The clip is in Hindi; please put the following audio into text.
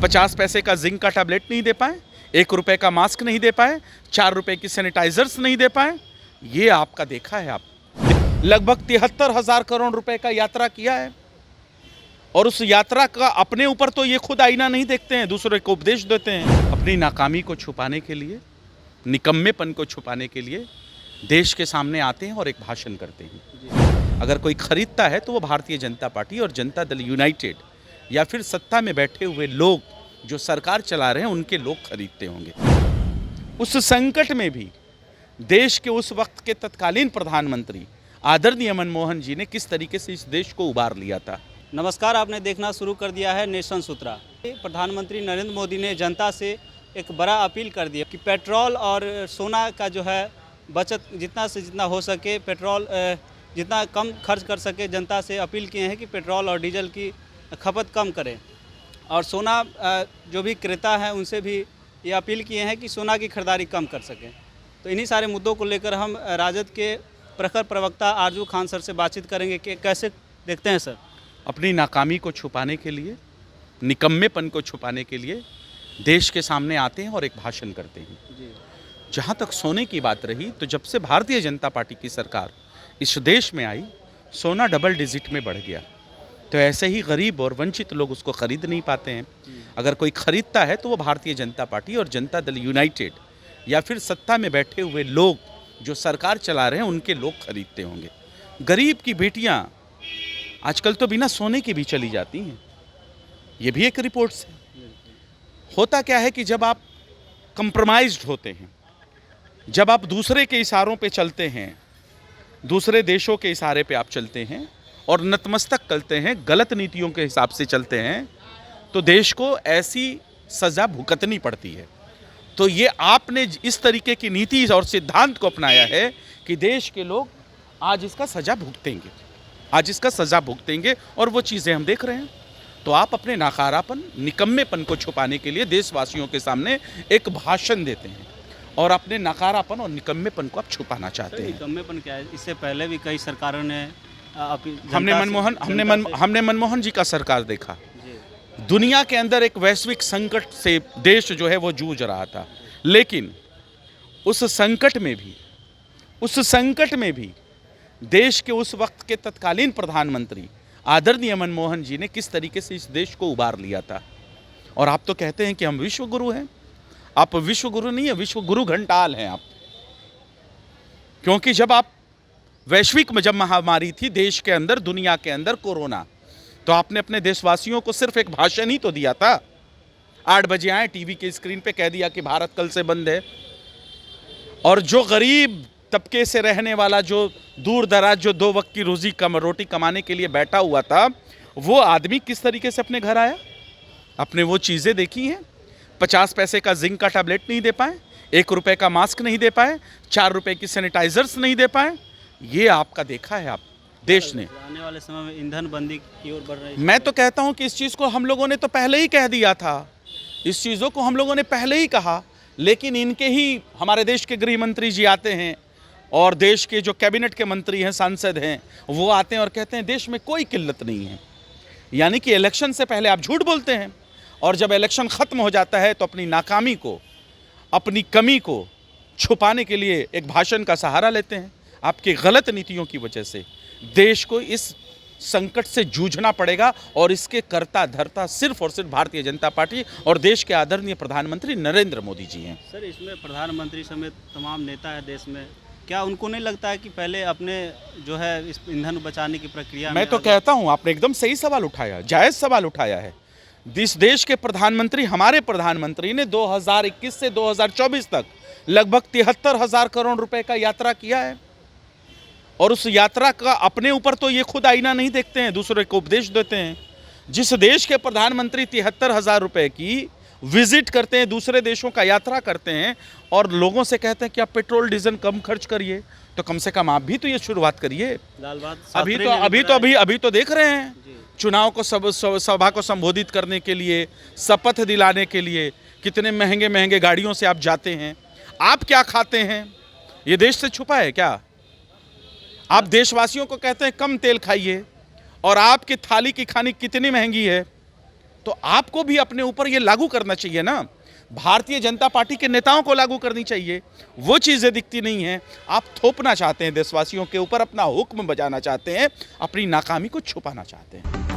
50 पैसे का जिंक का टैबलेट नहीं दे पाए, 1 रुपए का मास्क नहीं दे पाए, 4 रुपए की सैनिटाइजर्स नहीं दे पाए। ये आपका देखा है आप। लगभग 73,000 करोड़ रुपए का यात्रा किया है और उस यात्रा का अपने ऊपर तो ये खुद आईना नहीं देखते हैं, दूसरे को उपदेश देते हैं। अपनी नाकामी को छुपाने के लिए, निकम्मेपन को छुपाने के लिए देश के सामने आते हैं और एक भाषण करते हैं। अगर कोई खरीदता है तो वो भारतीय जनता पार्टी और जनता दल यूनाइटेड या फिर सत्ता में बैठे हुए लोग जो सरकार चला रहे हैं उनके लोग खरीदते होंगे। उस संकट में भी देश के उस वक्त के तत्कालीन प्रधानमंत्री आदरणीय मनमोहन जी ने किस तरीके से इस देश को उबार लिया था। नमस्कार, आपने देखना शुरू कर दिया है नेशन सूत्रा। प्रधानमंत्री नरेंद्र मोदी ने जनता से एक बड़ा अपील कर दिया कि पेट्रोल और सोना का जो है बचत जितना से जितना हो सके, पेट्रोल जितना कम खर्च कर सके, जनता से अपील किए हैं कि पेट्रोल और डीजल की खपत कम करें। और सोना जो भी क्रेता है उनसे भी ये अपील किए हैं कि सोना की खरीदारी कम कर सकें। तो इन्हीं सारे मुद्दों को लेकर हम राजद के प्रखर प्रवक्ता आरजू खान सर से बातचीत करेंगे कि कैसे देखते हैं सर। अपनी नाकामी को छुपाने के लिए, निकम्मेपन को छुपाने के लिए देश के सामने आते हैं और एक भाषण करते हैं। जहाँ तक सोने की बात रही, तो जब से भारतीय जनता पार्टी की सरकार इस देश में आई, सोना डबल डिजिट में बढ़ गया। तो ऐसे ही गरीब और वंचित लोग उसको खरीद नहीं पाते हैं। अगर कोई खरीदता है तो वो भारतीय जनता पार्टी और जनता दल यूनाइटेड या फिर सत्ता में बैठे हुए लोग जो सरकार चला रहे हैं उनके लोग खरीदते होंगे। गरीब की बेटियां आजकल तो बिना सोने के भी चली जाती हैं। ये भी एक रिपोर्ट से होता क्या है कि जब आप कंप्रोमाइज्ड होते हैं, जब आप दूसरे के इशारों पे चलते हैं, दूसरे देशों के इशारे पे आप चलते हैं और नतमस्तक करते हैं, गलत नीतियों के हिसाब से चलते हैं, तो देश को ऐसी सज़ा भुगतनी पड़ती है। तो ये आपने इस तरीके की नीति और सिद्धांत को अपनाया है कि देश के लोग आज इसका सज़ा भुगतेंगे, आज इसका सज़ा भुगतेंगे और वो चीज़ें हम देख रहे हैं। तो आप अपने नाकारापन, निकम्मेपन को छुपाने के लिए देशवासियों के सामने एक भाषण देते हैं और अपने नकारापन और निकम्मेपन को आप छुपाना चाहते हैं। निकम्मेपन क्या है? इससे पहले भी कई सरकारों ने हमने मनमोहन जी का सरकार देखा। दुनिया के अंदर एक वैश्विक संकट से देश जो है वो जूझ रहा था, लेकिन उस संकट में भी देश के उस वक्त के तत्कालीन प्रधानमंत्री आदरणीय मनमोहन जी ने किस तरीके से इस देश को उबार लिया था। और आप तो कहते हैं कि हम विश्व गुरु हैं। आप विश्व गुरु नहीं है, विश्व गुरु घंटाल हैं आप। क्योंकि जब आप वैश्विक में जब महामारी थी देश के अंदर, दुनिया के अंदर कोरोना, तो आपने अपने देशवासियों को सिर्फ एक भाषण ही तो दिया था। 8 बजे आए, टीवी के स्क्रीन पे कह दिया कि भारत कल से बंद है। और जो गरीब तबके से रहने वाला, जो दूर दराज, जो 2 वक्त की रोटी कमाने के लिए बैठा हुआ था, वो आदमी किस तरीके से अपने घर आया। आपने वो चीज़ें देखी हैं। 50 पैसे का जिंक का टैबलेट नहीं दे पाए, 1 रुपए का मास्क नहीं दे पाए, 4 रुपए की सैनिटाइजर्स नहीं दे पाए। ये आपका देखा है आप। देश ने आने वाले समय में ईंधन बंदी की ओर बढ़ रही है। मैं तो कहता हूं कि इस चीज़ को हम लोगों ने तो पहले ही कह दिया था, इस चीज़ों को हम लोगों ने पहले ही कहा, लेकिन इनके ही हमारे देश के गृह मंत्री जी आते हैं और देश के जो कैबिनेट के मंत्री हैं, सांसद हैं, वो आते हैं और कहते हैं देश में कोई किल्लत नहीं है। यानी कि इलेक्शन से पहले आप झूठ बोलते हैं और जब इलेक्शन ख़त्म हो जाता है तो अपनी नाकामी को, अपनी कमी को छुपाने के लिए एक भाषण का सहारा लेते हैं। आपकी गलत नीतियों की वजह से देश को इस संकट से जूझना पड़ेगा और इसके कर्ता धर्ता सिर्फ और सिर्फ भारतीय जनता पार्टी और देश के आदरणीय प्रधानमंत्री नरेंद्र मोदी जी हैं। सर, इसमें प्रधानमंत्री समेत तमाम नेता है देश में, क्या उनको नहीं लगता है कि पहले अपने जो है इस ईंधन बचाने की प्रक्रिया मैं तो कहता हूं आपने एकदम सही सवाल उठाया, जायज़ सवाल उठाया है। इस देश के प्रधानमंत्री, हमारे प्रधानमंत्री ने 2021 से 2024 तक लगभग 73,000 करोड़ रुपए का यात्रा किया है और उस यात्रा का अपने ऊपर तो ये खुद आईना नहीं देखते हैं, दूसरे को उपदेश देते हैं। जिस देश के प्रधानमंत्री 73,000 रुपए की विजिट करते हैं, दूसरे देशों का यात्रा करते हैं और लोगों से कहते हैं कि आप पेट्रोल डीजल कम खर्च करिए, तो कम से कम आप भी तो ये शुरुआत करिए। अभी तो देख रहे हैं चुनाव को सभा को संबोधित करने के लिए, शपथ दिलाने के लिए कितने महंगे महंगे गाड़ियों से आप जाते हैं। आप क्या खाते हैं ये देश से छुपा है क्या? आप देशवासियों को कहते हैं कम तेल खाइए और आपकी थाली की खानी कितनी महंगी है। तो आपको भी अपने ऊपर ये लागू करना चाहिए ना। भारतीय जनता पार्टी के नेताओं को लागू करनी चाहिए। वो चीज़ें दिखती नहीं हैं। आप थोपना चाहते हैं देशवासियों के ऊपर, अपना हुक्म बजाना चाहते हैं, अपनी नाकामी को छुपाना चाहते हैं।